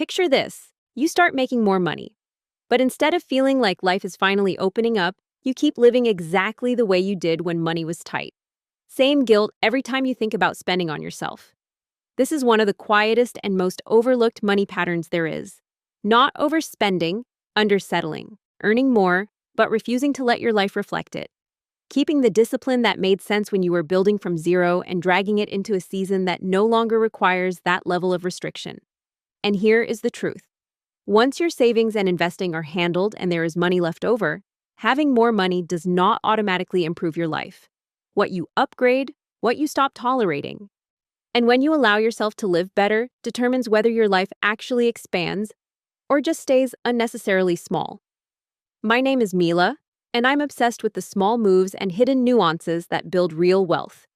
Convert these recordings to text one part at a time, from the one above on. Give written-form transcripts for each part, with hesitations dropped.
Picture this. You start making more money. But instead of feeling like life is finally opening up, you keep living exactly the way you did when money was tight. Same guilt every time you think about spending on yourself. This is one of the quietest and most overlooked money patterns there is. Not overspending, undersettling, earning more, but refusing to let your life reflect it. Keeping the discipline that made sense when you were building from zero and dragging it into a season that no longer requires that level of restriction. And here is the truth. Once your savings and investing are handled and there is money left over, having more money does not automatically improve your life. What you upgrade, what you stop tolerating. And when you allow yourself to live better, determines whether your life actually expands or just stays unnecessarily small. My name is Mila, and I'm obsessed with the small moves and hidden nuances that build real wealth.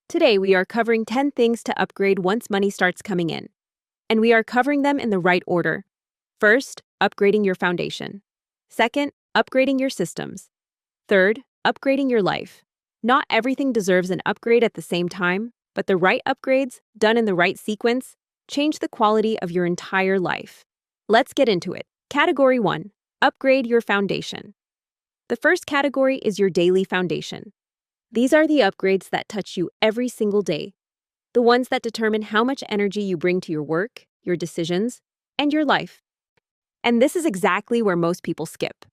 Today, we are covering 10 things to upgrade once money starts coming in. And we are covering them in the right order. First, upgrading your foundation. Second, upgrading your systems. Third, upgrading your life. Not everything deserves an upgrade at the same time, but the right upgrades, done in the right sequence, change the quality of your entire life. Let's get into it. Category 1. Upgrade your foundation. The first category is your daily foundation. These are the upgrades that touch you every single day. The ones that determine how much energy you bring to your work, your decisions, and your life. And this is exactly where most people skip.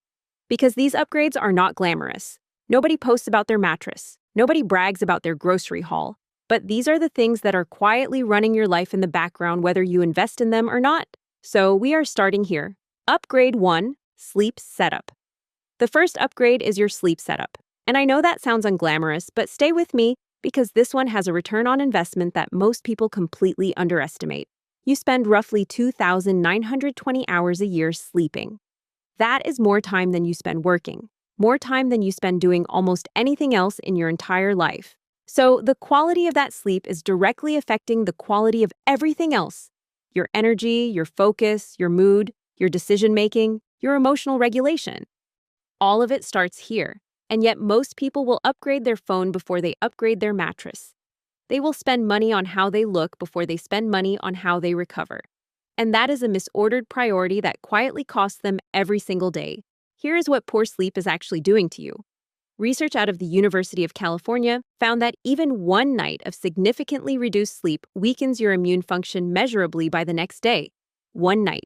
Because these upgrades are not glamorous. Nobody posts about their mattress. Nobody brags about their grocery haul. But these are the things that are quietly running your life in the background whether you invest in them or not. So we are starting here. Upgrade 1, sleep setup. The first upgrade is your sleep setup. And I know that sounds unglamorous, but stay with me because this one has a return on investment that most people completely underestimate. You spend roughly 2,920 hours a year sleeping. That is more time than you spend working, more time than you spend doing almost anything else in your entire life. So the quality of that sleep is directly affecting the quality of everything else. Your energy, your focus, your mood, your decision-making, your emotional regulation. All of it starts here, and yet most people will upgrade their phone before they upgrade their mattress. They will spend money on how they look before they spend money on how they recover. And that is a misordered priority that quietly costs them every single day. Here is what poor sleep is actually doing to you. Research out of the University of California found that even one night of significantly reduced sleep weakens your immune function measurably by the next day. One night.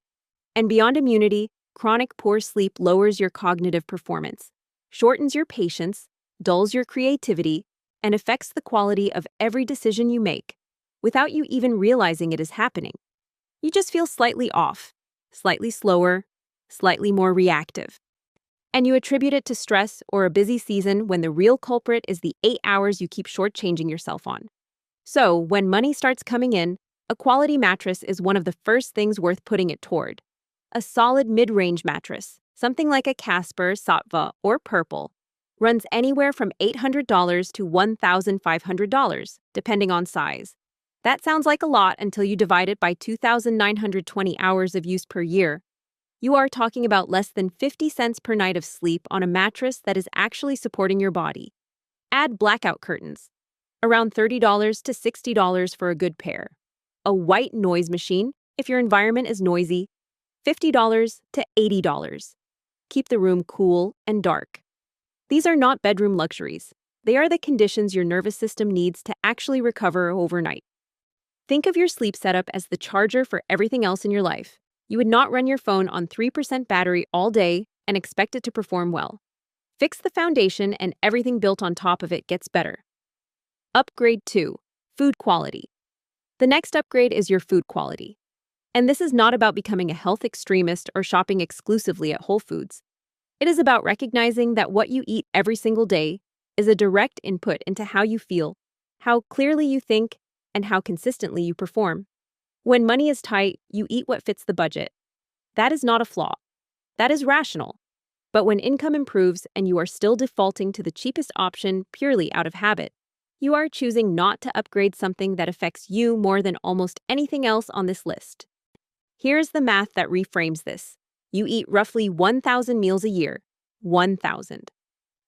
And beyond immunity, chronic poor sleep lowers your cognitive performance, shortens your patience, dulls your creativity, and affects the quality of every decision you make, without you even realizing it is happening. You just feel slightly off, slightly slower, slightly more reactive. And you attribute it to stress or a busy season when the real culprit is the 8 hours you keep shortchanging yourself on. So, when money starts coming in, a quality mattress is one of the first things worth putting it toward. A solid mid-range mattress, something like a Casper, Sattva, or Purple, runs anywhere from $800 to $1,500, depending on size. That sounds like a lot until you divide it by 2,920 hours of use per year. You are talking about less than 50 cents per night of sleep on a mattress that is actually supporting your body. Add blackout curtains, around $30 to $60 for a good pair. A white noise machine, if your environment is noisy, $50 to $80. Keep the room cool and dark. These are not bedroom luxuries. They are the conditions your nervous system needs to actually recover overnight. Think of your sleep setup as the charger for everything else in your life. You would not run your phone on 3% battery all day and expect it to perform well. Fix the foundation and everything built on top of it gets better. Upgrade 2. Food quality. The next upgrade is your food quality. And this is not about becoming a health extremist or shopping exclusively at Whole Foods. It is about recognizing that what you eat every single day is a direct input into how you feel, how clearly you think, and how consistently you perform. When money is tight, you eat what fits the budget. That is not a flaw. That is rational. But when income improves and you are still defaulting to the cheapest option purely out of habit, you are choosing not to upgrade something that affects you more than almost anything else on this list. Here's the math that reframes this. You eat roughly 1,000 meals a year. 1,000.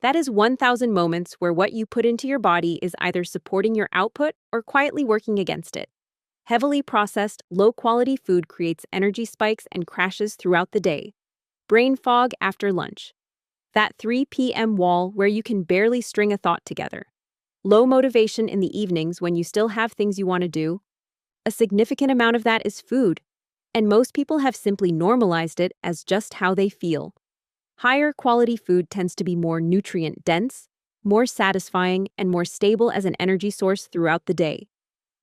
That is 1,000 moments where what you put into your body is either supporting your output or quietly working against it. Heavily processed, low-quality food creates energy spikes and crashes throughout the day. Brain fog after lunch. That 3 p.m. wall where you can barely string a thought together. Low motivation in the evenings when you still have things you want to do. A significant amount of that is food, and most people have simply normalized it as just how they feel. Higher quality food tends to be more nutrient-dense, more satisfying, and more stable as an energy source throughout the day.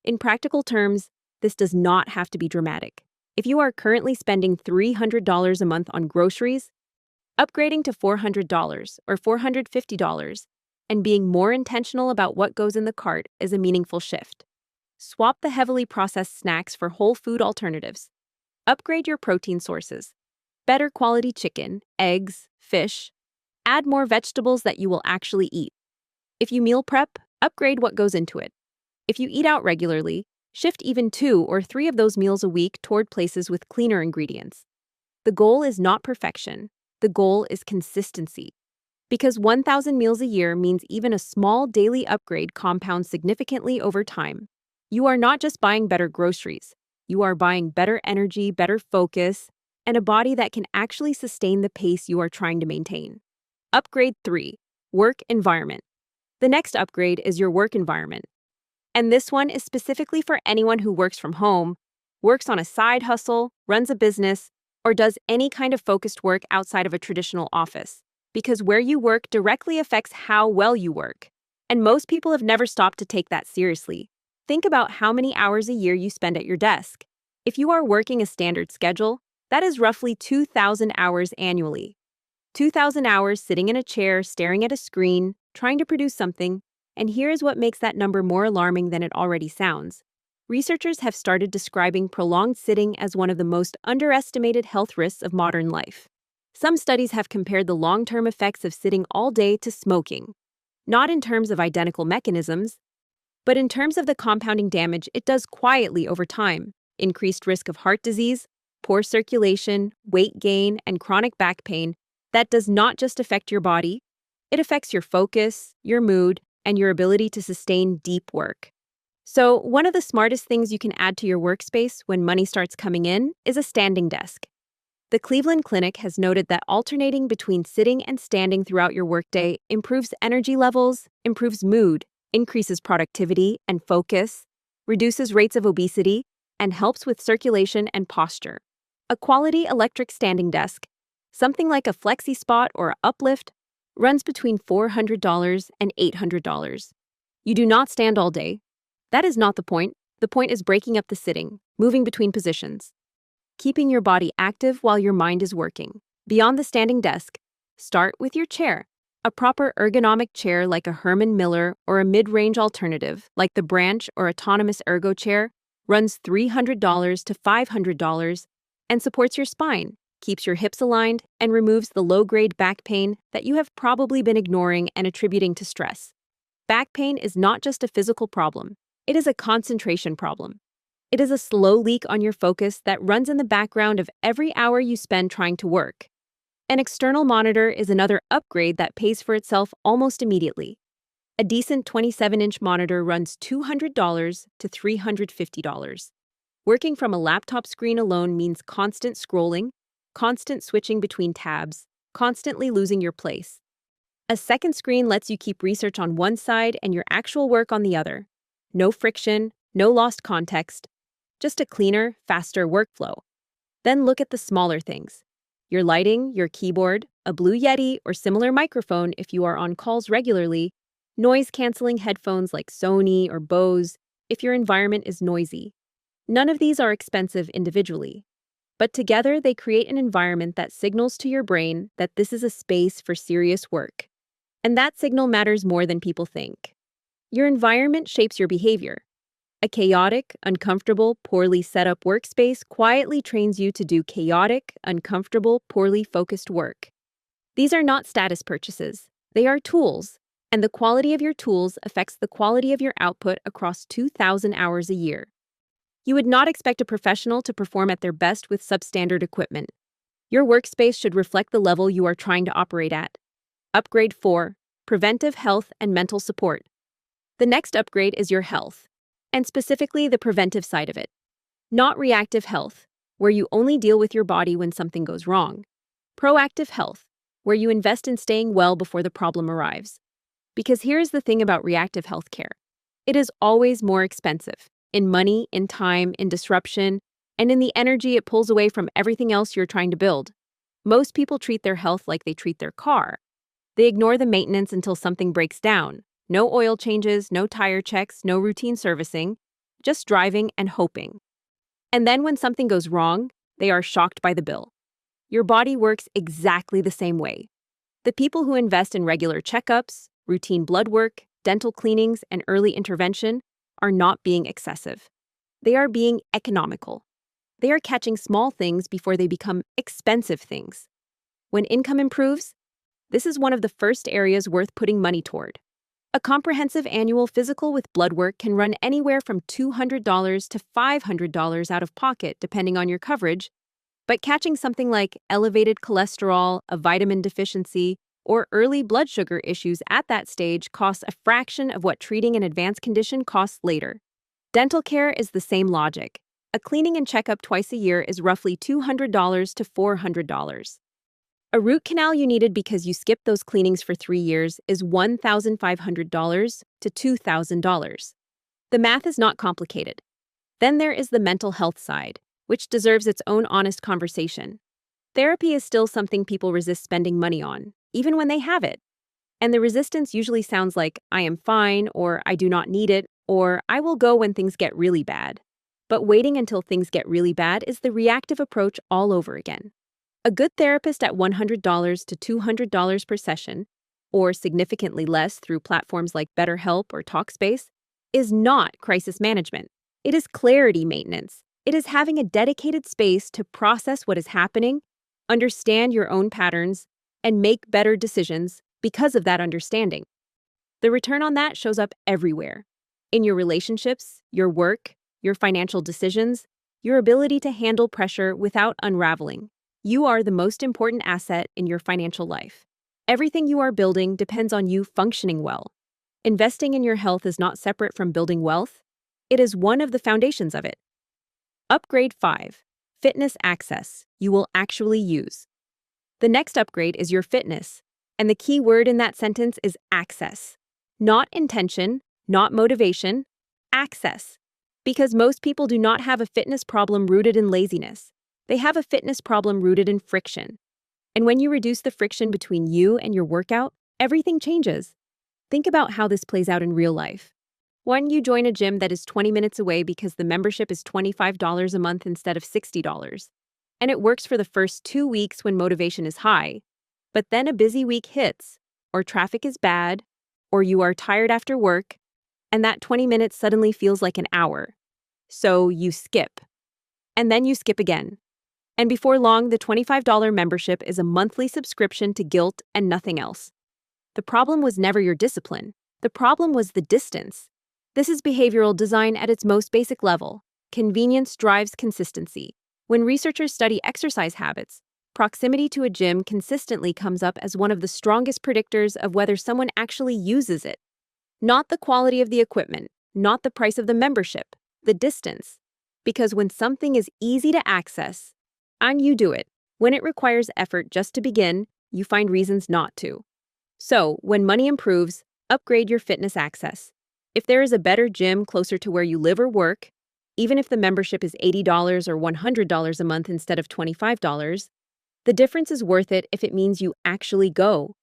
In practical terms, this does not have to be dramatic. If you are currently spending $300 a month on groceries, upgrading to $400 or $450 and being more intentional about what goes in the cart is a meaningful shift. Swap the heavily processed snacks for whole food alternatives. Upgrade your protein sources. Better quality chicken, eggs, fish. Add more vegetables that you will actually eat. If you meal prep, upgrade what goes into it. If you eat out regularly, shift even 2 or 3 of those meals a week toward places with cleaner ingredients. The goal is not perfection. The goal is consistency. Because 1,000 meals a year means even a small daily upgrade compounds significantly over time. You are not just buying better groceries. You are buying better energy, better focus, and a body that can actually sustain the pace you are trying to maintain. Upgrade 3. Work environment. The next upgrade is your work environment. And this one is specifically for anyone who works from home, works on a side hustle, runs a business, or does any kind of focused work outside of a traditional office. Because where you work directly affects how well you work. And most people have never stopped to take that seriously. Think about how many hours a year you spend at your desk. If you are working a standard schedule, that is roughly 2,000 hours annually. 2,000 hours sitting in a chair, staring at a screen, trying to produce something, and here is what makes that number more alarming than it already sounds. Researchers have started describing prolonged sitting as one of the most underestimated health risks of modern life. Some studies have compared the long-term effects of sitting all day to smoking, not in terms of identical mechanisms, but in terms of the compounding damage it does quietly over time: increased risk of heart disease, poor circulation, weight gain, and chronic back pain. That does not just affect your body, it affects your focus, your mood, and your ability to sustain deep work. So, one of the smartest things you can add to your workspace when money starts coming in is a standing desk. The Cleveland Clinic has noted that alternating between sitting and standing throughout your workday improves energy levels, improves mood, increases productivity and focus, reduces rates of obesity, and helps with circulation and posture. A quality electric standing desk, something like a Flexi Spot or Uplift, runs between $400 and $800. You do not stand all day. That is not the point. The point is breaking up the sitting, moving between positions, keeping your body active while your mind is working. Beyond the standing desk, start with your chair. A proper ergonomic chair like a Herman Miller or a mid-range alternative like the Branch or Autonomous Ergo chair runs $300 to $500 and supports your spine, keeps your hips aligned, and removes the low-grade back pain that you have probably been ignoring and attributing to stress. Back pain is not just a physical problem. It is a concentration problem. It is a slow leak on your focus that runs in the background of every hour you spend trying to work. An external monitor is another upgrade that pays for itself almost immediately. A decent 27-inch monitor runs $200 to $350. Working from a laptop screen alone means constant scrolling, constant switching between tabs, constantly losing your place. A second screen lets you keep research on one side and your actual work on the other. No friction, no lost context, just a cleaner, faster workflow. Then look at the smaller things. Your lighting, your keyboard, a Blue Yeti or similar microphone if you are on calls regularly, noise-canceling headphones like Sony or Bose if your environment is noisy. None of these are expensive individually, but together they create an environment that signals to your brain that this is a space for serious work. And that signal matters more than people think. Your environment shapes your behavior. A chaotic, uncomfortable, poorly set up workspace quietly trains you to do chaotic, uncomfortable, poorly focused work. These are not status purchases. They are tools, and the quality of your tools affects the quality of your output across 2,000 hours a year. You would not expect a professional to perform at their best with substandard equipment. Your workspace should reflect the level you are trying to operate at. Upgrade 4. Preventive health and mental support. The next upgrade is your health. and specifically the preventive side of it. Not reactive health, where you only deal with your body when something goes wrong. Proactive health, where you invest in staying well before the problem arrives. Because here's the thing about reactive healthcare. It is always more expensive in money, in time, in disruption, and in the energy it pulls away from everything else you're trying to build. Most people treat their health like they treat their car. They ignore the maintenance until something breaks down. No oil changes, no tire checks, no routine servicing, just driving and hoping. And then when something goes wrong, they are shocked by the bill. Your body works exactly the same way. The people who invest in regular checkups, routine blood work, dental cleanings, and early intervention are not being excessive. They are being economical. They are catching small things before they become expensive things. When income improves, this is one of the first areas worth putting money toward. A comprehensive annual physical with blood work can run anywhere from $200 to $500 out of pocket depending on your coverage, but catching something like elevated cholesterol, a vitamin deficiency, or early blood sugar issues at that stage costs a fraction of what treating an advanced condition costs later. Dental care is the same logic. A cleaning and checkup twice a year is roughly $200 to $400. A root canal you needed because you skipped those cleanings for 3 years is $1,500 to $2,000. The math is not complicated. Then there is the mental health side, which deserves its own honest conversation. Therapy is still something people resist spending money on, even when they have it. And the resistance usually sounds like, I am fine, or I do not need it, or I will go when things get really bad. But waiting until things get really bad is the reactive approach all over again. A good therapist at $100 to $200 per session, or significantly less through platforms like BetterHelp or Talkspace, is not crisis management. It is clarity maintenance. It is having a dedicated space to process what is happening, understand your own patterns, and make better decisions because of that understanding. The return on that shows up everywhere. In your relationships, your work, your financial decisions, your ability to handle pressure without unraveling. You are the most important asset in your financial life. Everything you are building depends on you functioning well. Investing in your health is not separate from building wealth. It is one of the foundations of it. Upgrade 5. Fitness access you will actually use. The next upgrade is your fitness, and the key word in that sentence is access. Not intention, not motivation, access. Because most people do not have a fitness problem rooted in laziness. They have a fitness problem rooted in friction. And when you reduce the friction between you and your workout, everything changes. Think about how this plays out in real life. When you join a gym that is 20 minutes away because the membership is $25 a month instead of $60. And it works for the first 2 weeks when motivation is high. But then a busy week hits, or traffic is bad, or you are tired after work, and that 20 minutes suddenly feels like an hour. So you skip. And then you skip again. And before long, the $25 membership is a monthly subscription to guilt and nothing else. The problem was never your discipline. The problem was the distance. This is behavioral design at its most basic level. Convenience drives consistency. When researchers study exercise habits, proximity to a gym consistently comes up as one of the strongest predictors of whether someone actually uses it. Not the quality of the equipment, not the price of the membership, the distance. Because when something is easy to access, and you do it, when it requires effort just to begin, you find reasons not to. So, when money improves, upgrade your fitness access. If there is a better gym closer to where you live or work, even if the membership is $80 or $100 a month instead of $25, the difference is worth it if it means you actually go.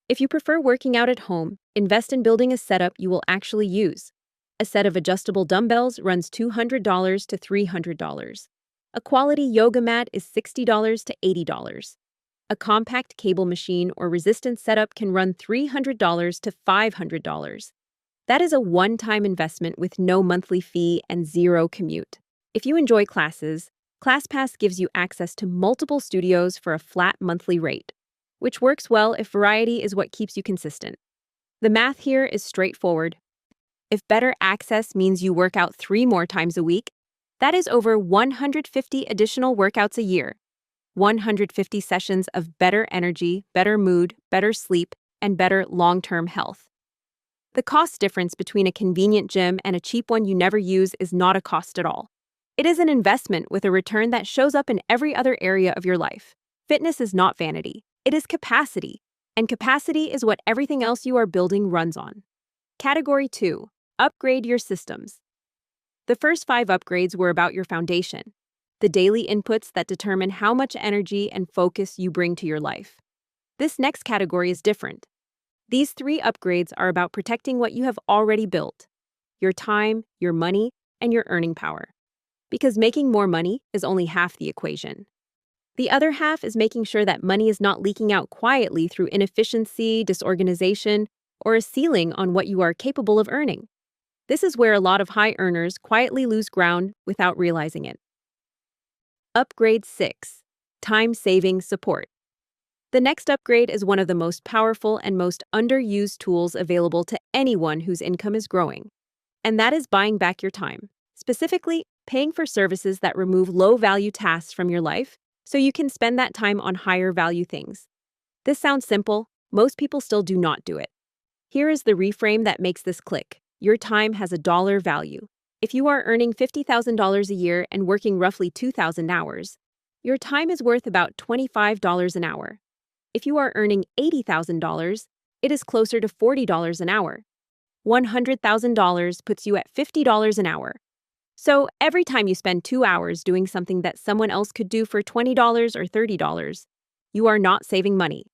If you prefer working out at home, invest in building a setup you will actually use. A set of adjustable dumbbells runs $200 to $300. A quality yoga mat is $60 to $80. A compact cable machine or resistance setup can run $300 to $500. That is a one-time investment with no monthly fee and zero commute. If you enjoy classes, ClassPass gives you access to multiple studios for a flat monthly rate, which works well if variety is what keeps you consistent. The math here is straightforward. If better access means you work out 3 more times a week, that is over 150 additional workouts a year. 150 sessions of better energy, better mood, better sleep, and better long-term health. The cost difference between a convenient gym and a cheap one you never use is not a cost at all. It is an investment with a return that shows up in every other area of your life. Fitness is not vanity, it is capacity, and capacity is what everything else you are building runs on. Category 2. Upgrade your systems. The first 5 upgrades were about your foundation, the daily inputs that determine how much energy and focus you bring to your life. This next category is different. These 3 upgrades are about protecting what you have already built: your time, your money, and your earning power. Because making more money is only half the equation. The other half is making sure that money is not leaking out quietly through inefficiency, disorganization, or a ceiling on what you are capable of earning. This is where a lot of high earners quietly lose ground without realizing it. Upgrade 6. Time-saving support. The next upgrade is one of the most powerful and most underused tools available to anyone whose income is growing. And that is buying back your time. Specifically, paying for services that remove low-value tasks from your life so you can spend that time on higher-value things. This sounds simple. Most people still do not do it. Here is the reframe that makes this click. Your time has a dollar value. If you are earning $50,000 a year and working roughly 2,000 hours, your time is worth about $25 an hour. If you are earning $80,000, it is closer to $40 an hour. $100,000 puts you at $50 an hour. So every time you spend 2 hours doing something that someone else could do for $20 or $30, you are not saving money.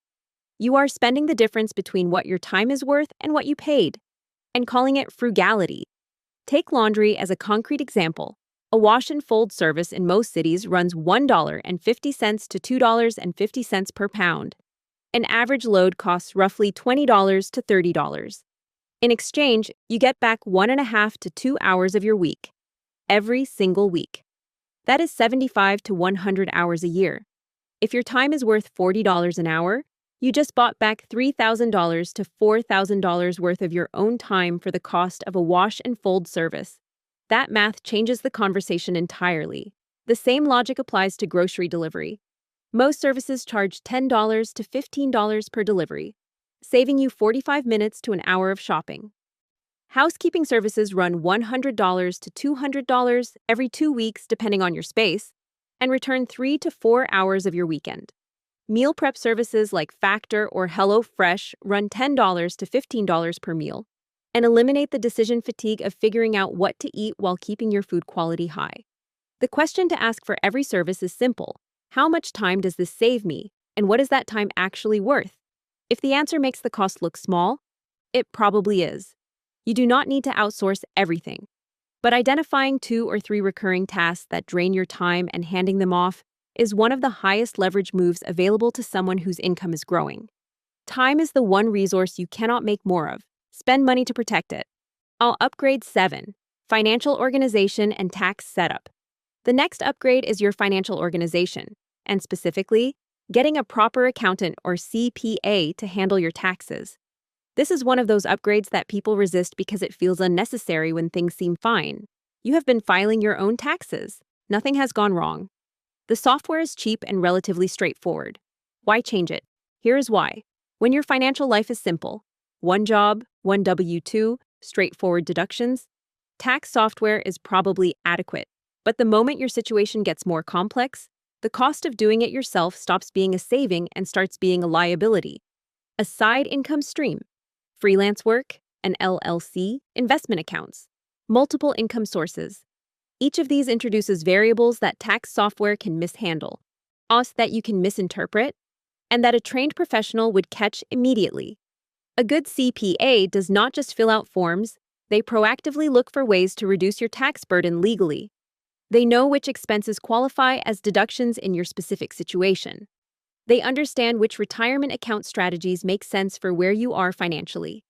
You are spending the difference between what your time is worth and what you paid, and calling it frugality. Take laundry as a concrete example. A wash and fold service in most cities runs $1.50 to $2.50 per pound. An average load costs roughly $20 to $30. In exchange, you get back 1.5 to 2 hours of your week, every single week. That is 75 to 100 hours a year. If your time is worth $40 an hour, you just bought back $3,000 to $4,000 worth of your own time for the cost of a wash and fold service. That math changes the conversation entirely. The same logic applies to grocery delivery. Most services charge $10 to $15 per delivery, saving you 45 minutes to an hour of shopping. Housekeeping services run $100 to $200 every 2 weeks depending on your space, and return 3 to 4 hours of your weekend. Meal prep services like Factor or HelloFresh run $10 to $15 per meal and eliminate the decision fatigue of figuring out what to eat while keeping your food quality high. The question to ask for every service is simple: how much time does this save me, and what is that time actually worth? If the answer makes the cost look small, it probably is. You do not need to outsource everything, but identifying 2 or 3 recurring tasks that drain your time and handing them off is one of the highest leverage moves available to someone whose income is growing. Time is the one resource you cannot make more of. Spend money to protect it. I'll upgrade 7. Financial organization and tax setup. The next upgrade is your financial organization, and specifically, getting a proper accountant or CPA to handle your taxes. This is one of those upgrades that people resist because it feels unnecessary when things seem fine. You have been filing your own taxes. Nothing has gone wrong. The software is cheap and relatively straightforward. Why change it? Here is why. When your financial life is simple, one job, one W-2, straightforward deductions, tax software is probably adequate. But the moment your situation gets more complex, the cost of doing it yourself stops being a saving and starts being a liability. A side income stream, freelance work, an LLC, investment accounts, multiple income sources. Each of these introduces variables that tax software can mishandle, odds that you can misinterpret, and that a trained professional would catch immediately. A good CPA does not just fill out forms, they proactively look for ways to reduce your tax burden legally. They know which expenses qualify as deductions in your specific situation. They understand which retirement account strategies make sense for where you are financially.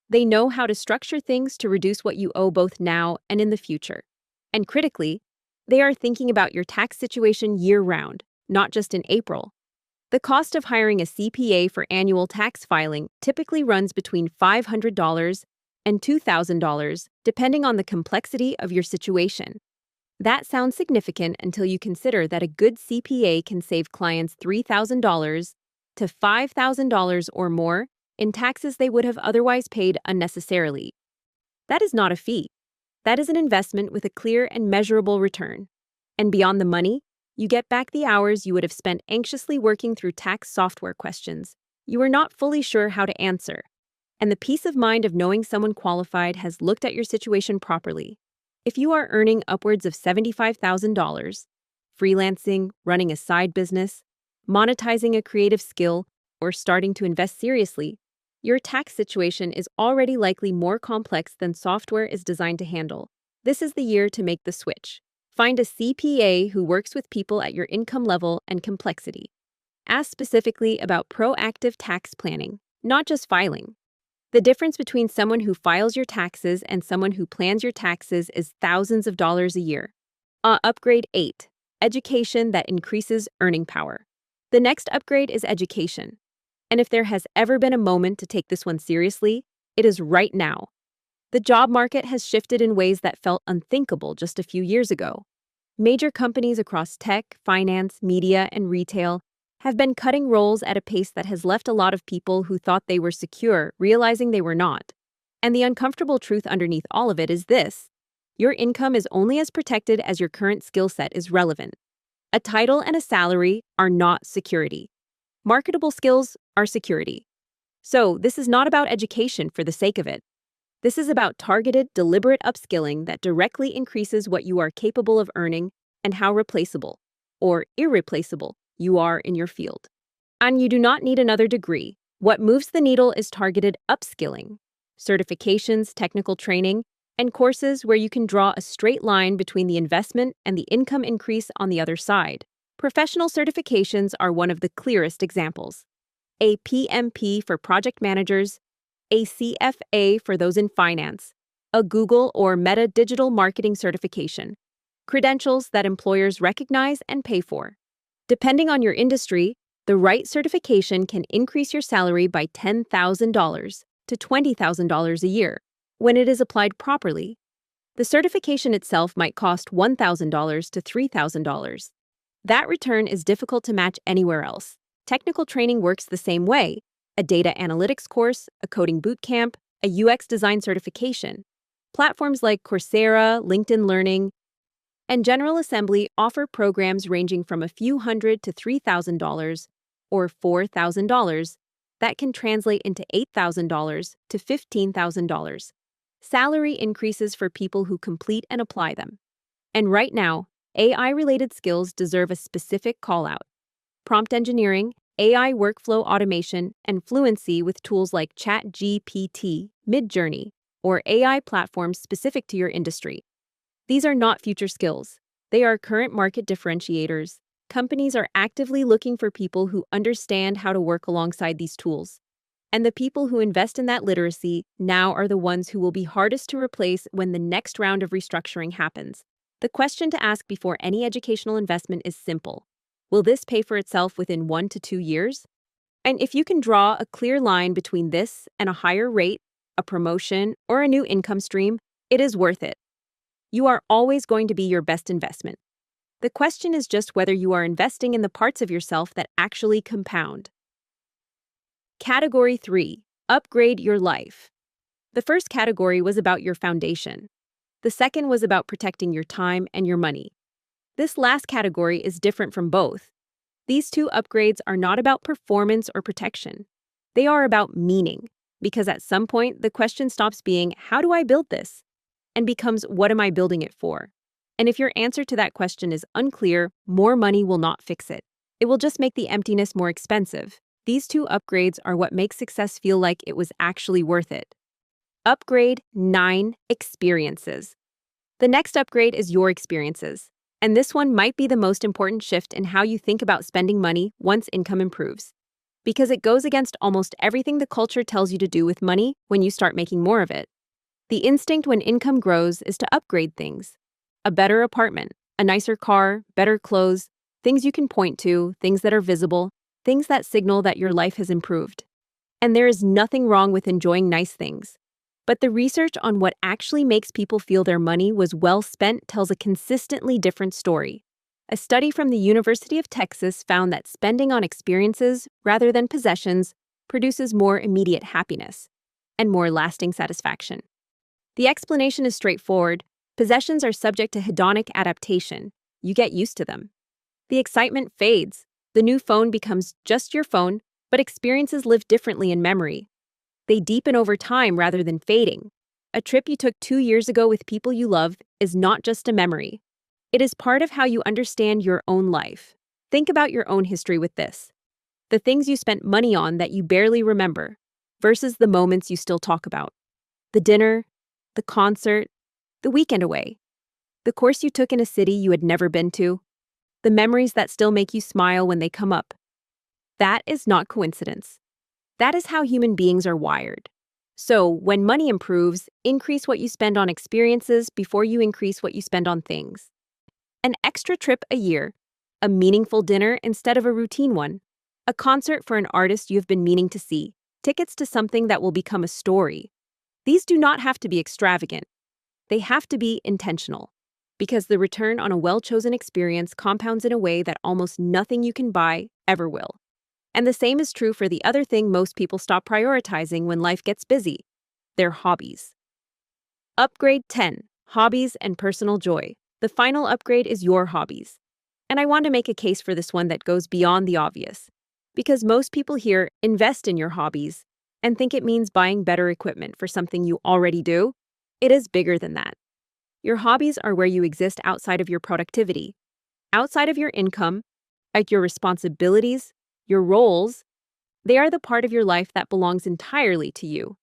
They know how to structure things to reduce what you owe both now and in the future. And critically, they are thinking about your tax situation year-round, not just in April. The cost of hiring a CPA for annual tax filing typically runs between $500 and $2,000, depending on the complexity of your situation. That sounds significant until you consider that a good CPA can save clients $3,000 to $5,000 or more in taxes they would have otherwise paid unnecessarily. That is not a fee. That is an investment with a clear and measurable return. And beyond the money, you get back the hours you would have spent anxiously working through tax software questions you were not fully sure how to answer, and the peace of mind of knowing someone qualified has looked at your situation properly. If you are earning upwards of $75,000, freelancing, running a side business, monetizing a creative skill, or starting to invest seriously, your tax situation is already likely more complex than software is designed to handle. This is the year to make the switch. Find a CPA who works with people at your income level and complexity. Ask specifically about proactive tax planning, not just filing. The difference between someone who files your taxes and someone who plans your taxes is thousands of dollars a year. Upgrade 8. Education that increases earning power. The next upgrade is education. And if there has ever been a moment to take this one seriously, it is right now. The job market has shifted in ways that felt unthinkable just a few years ago. Major companies across tech, finance, media, and retail have been cutting roles at a pace that has left a lot of people who thought they were secure realizing they were not. And the uncomfortable truth underneath all of it is this: your income is only as protected as your current skill set is relevant. A title and a salary are not security. Marketable skills are security. So, this is not about education for the sake of it. This is about targeted, deliberate upskilling that directly increases what you are capable of earning and how replaceable, or irreplaceable, you are in your field. And you do not need another degree. What moves the needle is targeted upskilling, certifications, technical training, and courses where you can draw a straight line between the investment and the income increase on the other side. Professional certifications are one of the clearest examples. A PMP for project managers, a CFA for those in finance, a Google or Meta digital marketing certification, credentials that employers recognize and pay for. Depending on your industry, the right certification can increase your salary by $10,000 to $20,000 a year when it is applied properly. The certification itself might cost $1,000 to $3,000. That return is difficult to match anywhere else. Technical training works the same way: a data analytics course, a coding bootcamp, a UX design certification. Platforms like Coursera, LinkedIn Learning, and General Assembly offer programs ranging from a few hundred to $3,000 or $4,000 that can translate into $8,000 to $15,000. Salary increases for people who complete and apply them. And right now, AI-related skills deserve a specific call-out. Prompt engineering, AI workflow automation, and fluency with tools like ChatGPT, Midjourney, or AI platforms specific to your industry. These are not future skills. They are current market differentiators. Companies are actively looking for people who understand how to work alongside these tools. And the people who invest in that literacy now are the ones who will be hardest to replace when the next round of restructuring happens. The question to ask before any educational investment is simple: will this pay for itself within 1 to 2 years? And if you can draw a clear line between this and a higher rate, a promotion, or a new income stream, it is worth it. You are always going to be your best investment. The question is just whether you are investing in the parts of yourself that actually compound. Category 3. Upgrade your life. The first category was about your foundation. The second was about protecting your time and your money. This last category is different from both. These two upgrades are not about performance or protection. They are about meaning, because at some point the question stops being, how do I build this? And becomes, what am I building it for? And if your answer to that question is unclear, more money will not fix it. It will just make the emptiness more expensive. These two upgrades are what make success feel like it was actually worth it. Upgrade 9. Experiences. The next upgrade is your experiences. And this one might be the most important shift in how you think about spending money once income improves. Because it goes against almost everything the culture tells you to do with money when you start making more of it. The instinct when income grows is to upgrade things. A better apartment, a nicer car, better clothes, things you can point to, things that are visible, things that signal that your life has improved. And there is nothing wrong with enjoying nice things. But the research on what actually makes people feel their money was well spent tells a consistently different story. A study from the University of Texas found that spending on experiences rather than possessions produces more immediate happiness and more lasting satisfaction. The explanation is straightforward. Possessions are subject to hedonic adaptation. You get used to them. The excitement fades. The new phone becomes just your phone, but experiences live differently in memory. They deepen over time rather than fading. A trip you took 2 years ago with people you love is not just a memory. It is part of how you understand your own life. Think about your own history with this. The things you spent money on that you barely remember versus the moments you still talk about. The dinner, the concert, the weekend away, the course you took in a city you had never been to, the memories that still make you smile when they come up. That is not coincidence. That is how human beings are wired. So, when money improves, increase what you spend on experiences before you increase what you spend on things. An extra trip a year, a meaningful dinner instead of a routine one, a concert for an artist you've been meaning to see, tickets to something that will become a story. These do not have to be extravagant. They have to be intentional, because the return on a well-chosen experience compounds in a way that almost nothing you can buy ever will. And the same is true for the other thing most people stop prioritizing when life gets busy: their hobbies. Upgrade 10. Hobbies and personal joy. The final upgrade is your hobbies. And I want to make a case for this one that goes beyond the obvious. Because most people here invest in your hobbies and think it means buying better equipment for something you already do. It is bigger than that. Your hobbies are where you exist outside of your productivity, outside of your income, at your responsibilities, your roles. They are the part of your life that belongs entirely to you,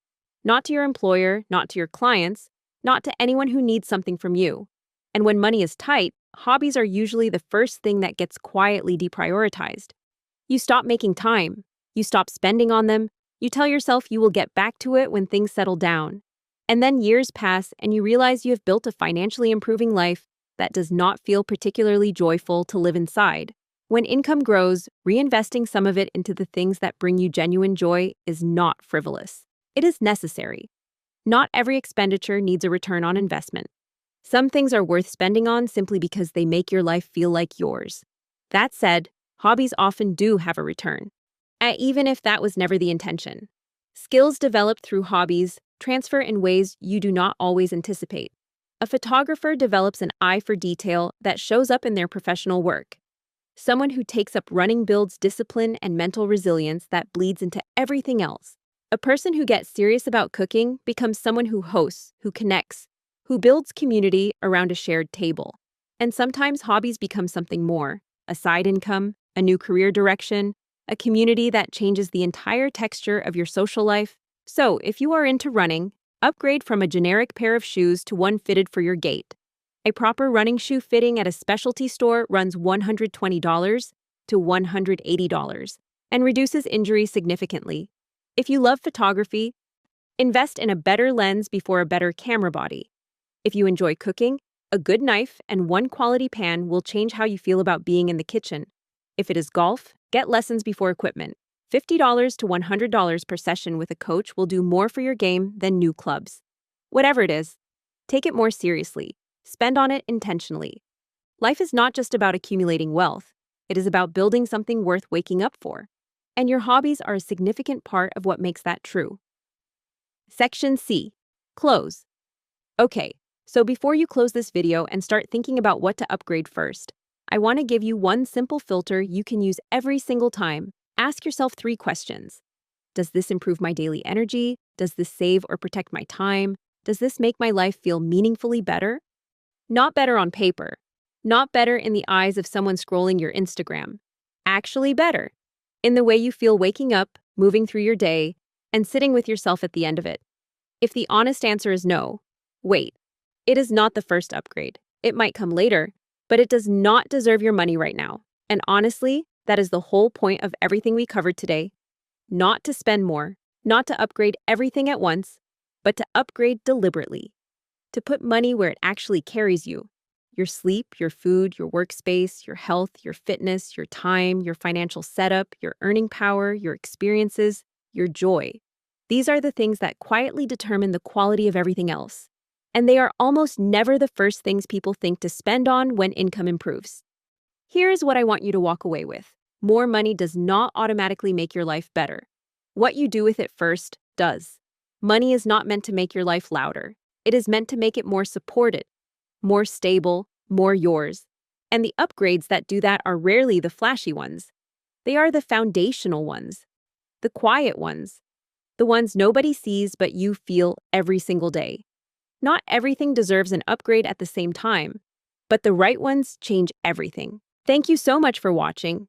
not to your employer, not to your clients, not to anyone who needs something from you. And when money is tight, hobbies are usually the first thing that gets quietly deprioritized. You stop making time. You stop spending on them. You tell yourself you will get back to it when things settle down. And then years pass and you realize you have built a financially improving life that does not feel particularly joyful to live inside. When income grows, reinvesting some of it into the things that bring you genuine joy is not frivolous. It is necessary. Not every expenditure needs a return on investment. Some things are worth spending on simply because they make your life feel like yours. That said, hobbies often do have a return, even if that was never the intention. Skills developed through hobbies transfer in ways you do not always anticipate. A photographer develops an eye for detail that shows up in their professional work. Someone who takes up running builds discipline and mental resilience that bleeds into everything else. A person who gets serious about cooking becomes someone who hosts, who connects, who builds community around a shared table. And sometimes hobbies become something more: a side income, a new career direction, a community that changes the entire texture of your social life. So, if you are into running, upgrade from a generic pair of shoes to one fitted for your gait. A proper running shoe fitting at a specialty store runs $120 to $180 and reduces injuries significantly. If you love photography, invest in a better lens before a better camera body. If you enjoy cooking, a good knife and one quality pan will change how you feel about being in the kitchen. If it is golf, get lessons before equipment. $50 to $100 per session with a coach will do more for your game than new clubs. Whatever it is, take it more seriously. Spend on it intentionally. Life is not just about accumulating wealth. It is about building something worth waking up for. And your hobbies are a significant part of what makes that true. Section C. Close. Okay, so before you close this video and start thinking about what to upgrade first, I want to give you one simple filter you can use every single time. Ask yourself 3 questions. Does this improve my daily energy? Does this save or protect my time? Does this make my life feel meaningfully better? Not better on paper. Not better in the eyes of someone scrolling your Instagram. Actually better in the way you feel waking up, moving through your day, and sitting with yourself at the end of it. If the honest answer is no, wait. It is not the first upgrade. It might come later, but it does not deserve your money right now. And honestly, that is the whole point of everything we covered today. Not to spend more, not to upgrade everything at once, but to upgrade deliberately. To put money where it actually carries you. Your sleep, your food, your workspace, your health, your fitness, your time, your financial setup, your earning power, your experiences, your joy. These are the things that quietly determine the quality of everything else. And they are almost never the first things people think to spend on when income improves. Here is what I want you to walk away with. More money does not automatically make your life better. What you do with it first does. Money is not meant to make your life louder. It is meant to make it more supported, more stable, more yours. And the upgrades that do that are rarely the flashy ones. They are the foundational ones, the quiet ones, the ones nobody sees but you feel every single day. Not everything deserves an upgrade at the same time, but the right ones change everything. Thank you so much for watching.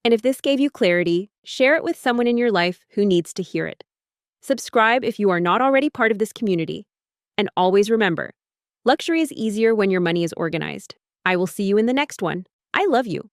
And if this gave you clarity, share it with someone in your life who needs to hear it. Subscribe if you are not already part of this community. And always remember, luxury is easier when your money is organized. I will see you in the next one. I love you.